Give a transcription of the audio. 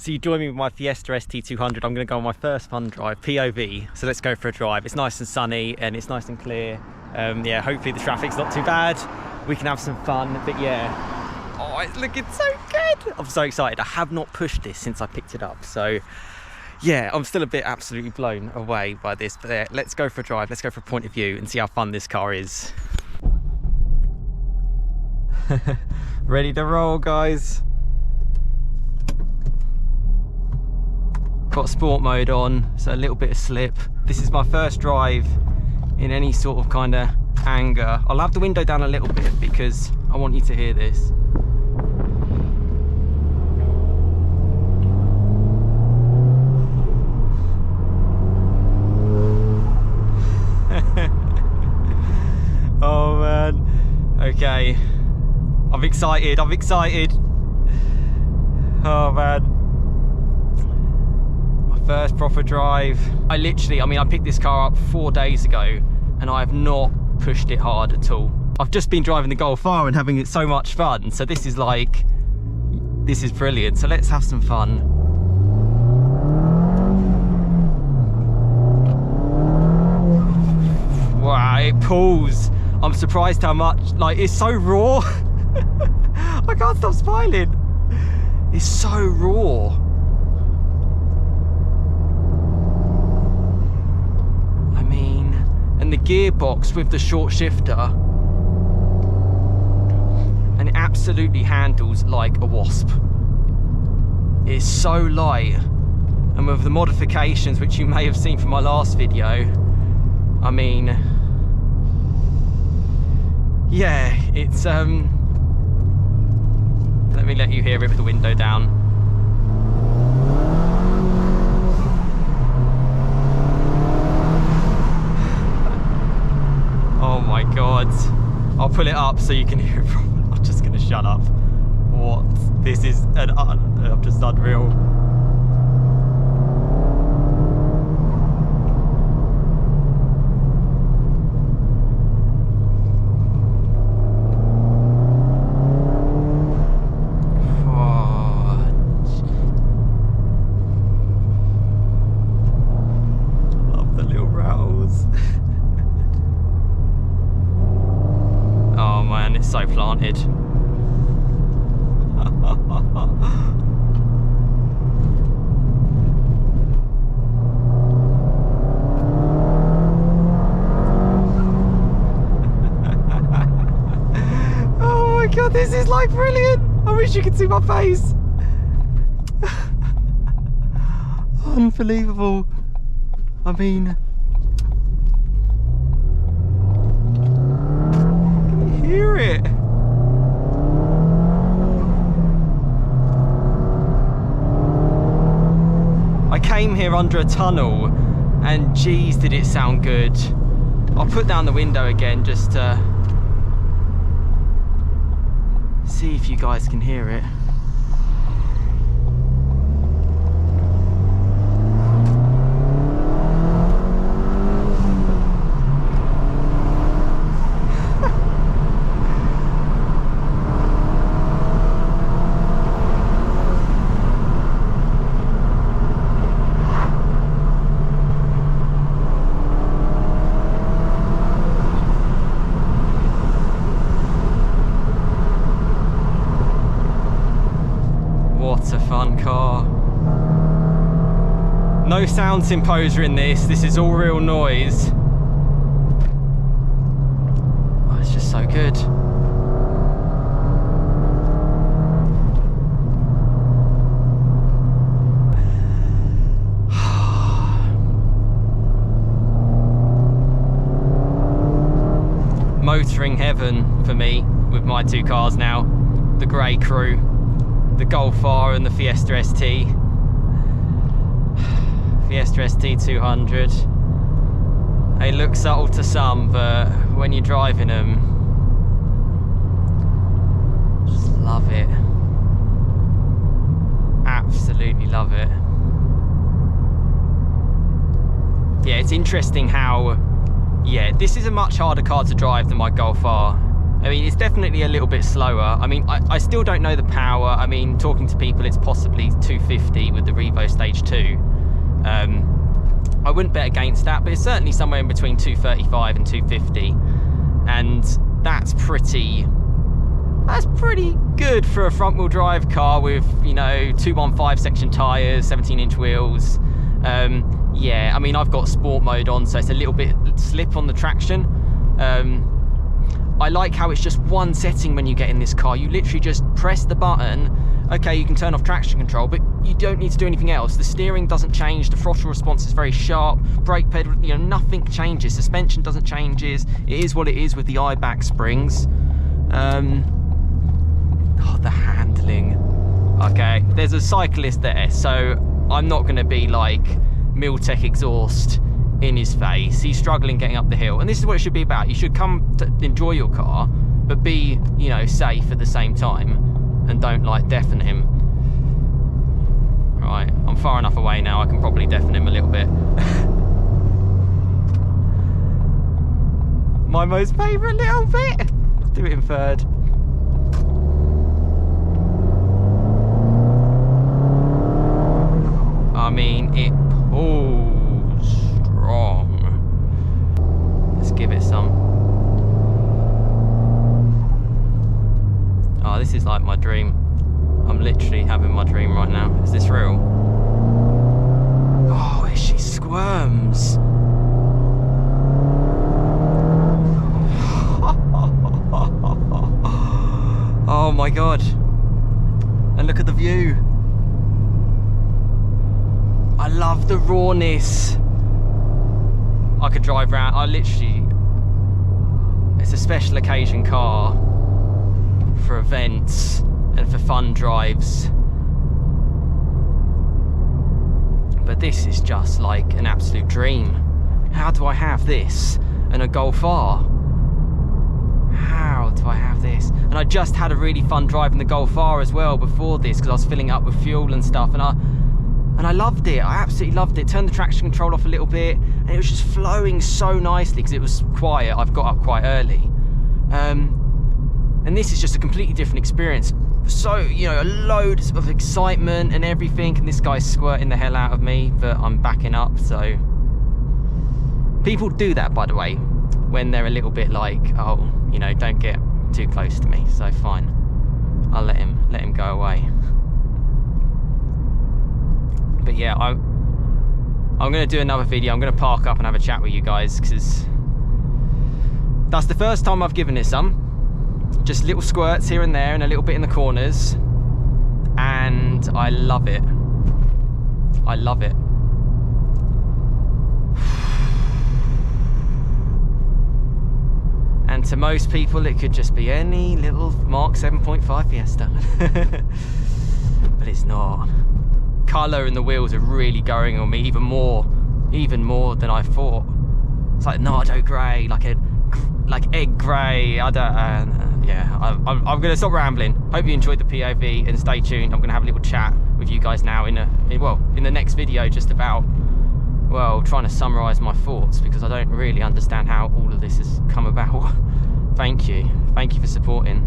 So you join me with my Fiesta ST200. I'm going to go on my first fun drive, POV. So let's go for a drive. It's nice and sunny and it's nice and clear. Yeah, hopefully the traffic's not too bad. We can have some fun, but yeah. Oh, it's looking so good. I'm so excited. I have not pushed this since I picked it up. So yeah, I'm still a bit absolutely blown away by this. But yeah, let's go for a drive. Let's go for a point of view and see how fun this car is. Ready to roll, guys. Got sport mode on, so a little bit of slip. This is my first drive in any sort of kind of anger. I'll have the window down a little bit because I want you to hear this. Oh man, okay. I'm excited, I'm excited. Oh man. First proper drive. I picked this car up 4 days ago and I have not pushed it hard at all. I've just been driving the Golf R and having so much fun. So this is brilliant. So let's have some fun. Wow, it pulls. I'm surprised how much, it's so raw. I can't stop smiling. It's so raw. And the gearbox with the short shifter, and it absolutely handles like a wasp. It's so light, and with the modifications which you may have seen from my last video, I mean, yeah, it's let me let you hear it with the window down. Oh my god. I'll pull it up so you can hear it from. I'm just gonna shut up. What? This is I'm just unreal. Love the little rattles. Man, it's so planted. Oh my god, this is brilliant. I wish you could see my face. Unbelievable. I mean, hear it. I came here under a tunnel and geez did it sound good. I'll put down the window again just to see if you guys can hear it. What a fun car. No sound imposer in this. This is all real noise. Oh, it's just so good. Motoring heaven for me with my two cars now. The grey crew. The Golf R and the Fiesta ST. Fiesta ST200. They look subtle to some, but when you're driving them, just love it. Absolutely love it. Yeah, it's interesting how, yeah, this is a much harder car to drive than my Golf R. I mean, it's definitely a little bit slower. I mean, I still don't know the power. I mean, talking to people, it's possibly 250 with Revo Stage 2. I wouldn't bet against that, but it's certainly somewhere in between 235 and 250, and that's pretty good for a front wheel drive car with, you know, 215 section tyres, 17-inch wheels. Yeah, I mean, I've got sport mode on, so it's a little bit slip on the traction. I like how it's just one setting when you get in this car. You literally just press the button. Okay, you can turn off traction control, but you don't need to do anything else. The steering doesn't change, the throttle response is very sharp, brake pedal, you know, nothing changes. Suspension doesn't change. It is what it is with the I-back springs. Oh, the handling. Okay, there's a cyclist there, so I'm not going to be like Miltech exhaust in his face. He's struggling getting up the hill, and this is what it should be about. You should come to enjoy your car, but be, you know, safe at the same time, and don't like deafen him. Right, I'm far enough away now, I can probably deafen him a little bit. My most favourite little bit. Let's do it in third. I mean, it pulls strong. Let's give it some. Oh, this is like my dream. I'm literally having my dream right now. Is this real? Oh, she squirms. Oh my God. And look at the view. I love the rawness. I could drive around, it's a special occasion car for events and for fun drives. But this is just like an absolute dream. How do I have this and a Golf R? How do I have this? And I just had a really fun drive in the Golf R as well before this, because I was filling up with fuel and stuff, and I loved it. I absolutely loved it. Turned the traction control off a little bit, and it was just flowing so nicely because it was quiet. I've got up quite early. And this is just a completely different experience. So, you know, a load of excitement and everything, and this guy's squirting the hell out of me, but I'm backing up, so. People do that, by the way, when they're a little bit like, oh, you know, don't get too close to me, so fine. I'll let him go away. But yeah, I'm going to do another video. I'm going to park up and have a chat with you guys, because that's the first time I've given it some. Just little squirts here and there and a little bit in the corners. And I love it. I love it. And to most people, it could just be any little Mark 7.5 Fiesta. But it's not. Colour and the wheels are really going on me even more than I thought. It's like Nardo grey, like egg grey. I don't. Yeah, I'm gonna stop rambling. Hope you enjoyed the POV and stay tuned. I'm gonna have a little chat with you guys now in the next video, just about, well, trying to summarise my thoughts, because I don't really understand how all of this has come about. Thank you for supporting.